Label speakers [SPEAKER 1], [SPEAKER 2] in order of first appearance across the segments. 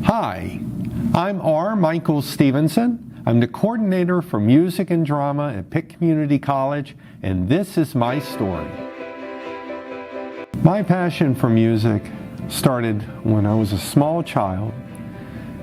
[SPEAKER 1] Hi, I'm R. Michael Stephenson. I'm the coordinator for music and drama at Pitt Community College, and this is my story. My passion for music started when I was a small child,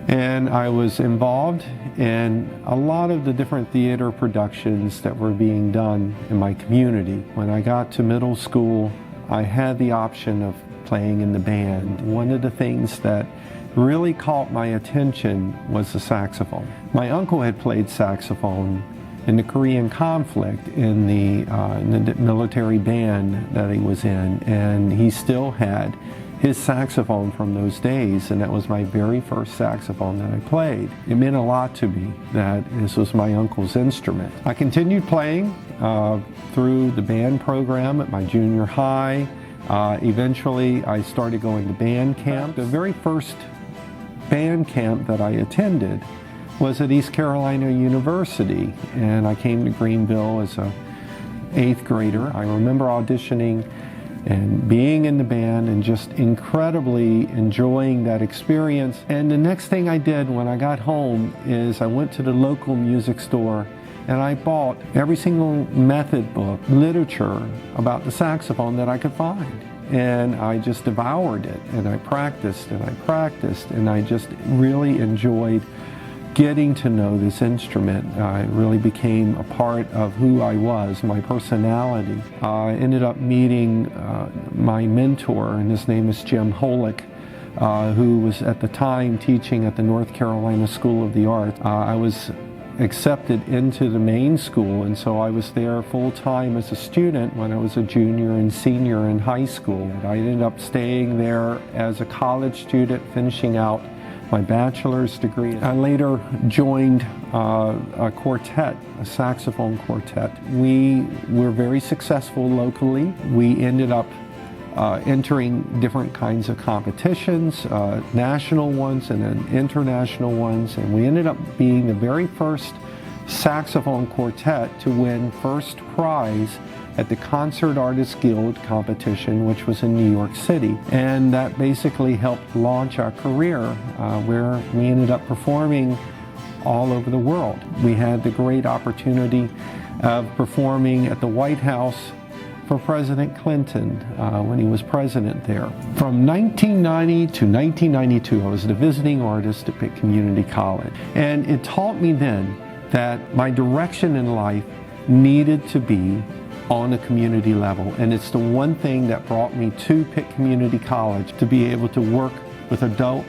[SPEAKER 1] and I was involved in a lot of the different theater productions that were being done in my community. When I got to middle school, I had the option of playing in the band. One of the things that really caught my attention was the saxophone. My uncle had played saxophone in the Korean conflict in the military band that he was in, and he still had his saxophone from those days, and that was my very first saxophone that I played. It meant a lot to me that this was my uncle's instrument. I continued playing through the band program at my junior high. Eventually I started going to band camp. The very first band camp that I attended was at East Carolina University, and I came to Greenville as a 8th grader. I remember auditioning and being in the band and just incredibly enjoying that experience. And the next thing I did when I got home is I went to the local music store and I bought every single method book, literature about the saxophone that I could find. And I just devoured it, and I practiced and I practiced, and I just really enjoyed getting to know this instrument. It really became a part of who I was, my personality. I ended up meeting my mentor, and his name is Jim Holick, who was at the time teaching at the North Carolina School of the Arts. I was accepted into the main school, and so I was there full-time as a student when I was a junior and senior in high school. I ended up staying there as a college student, finishing out my bachelor's degree. I later joined a quartet, a saxophone quartet. We were very successful locally. We ended up entering different kinds of competitions, national ones and then international ones, and we ended up being the very first saxophone quartet to win first prize at the Concert Artists Guild competition, which was in New York City. And that basically helped launch our career, where we ended up performing all over the world. We had the great opportunity of performing at the White House for President Clinton when he was president there. From 1990 to 1992, I was the visiting artist at Pitt Community College. And it taught me then that my direction in life needed to be on a community level. And it's the one thing that brought me to Pitt Community College, to be able to work with adult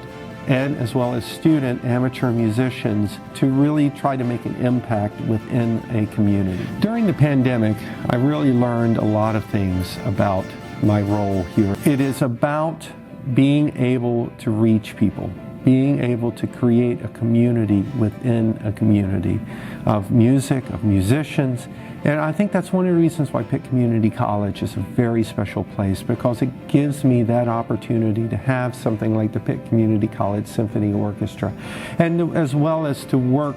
[SPEAKER 1] and as well as student amateur musicians to really try to make an impact within a community. During the pandemic, I really learned a lot of things about my role here. It is about being able to reach people, being able to create a community within a community of music, of musicians. And I think that's one of the reasons why Pitt Community College is a very special place, because it gives me that opportunity to have something like the Pitt Community College Symphony Orchestra, and as well as to work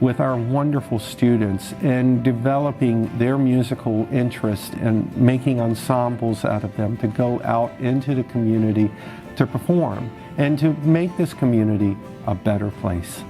[SPEAKER 1] with our wonderful students in developing their musical interest and making ensembles out of them to go out into the community to perform and to make this community a better place.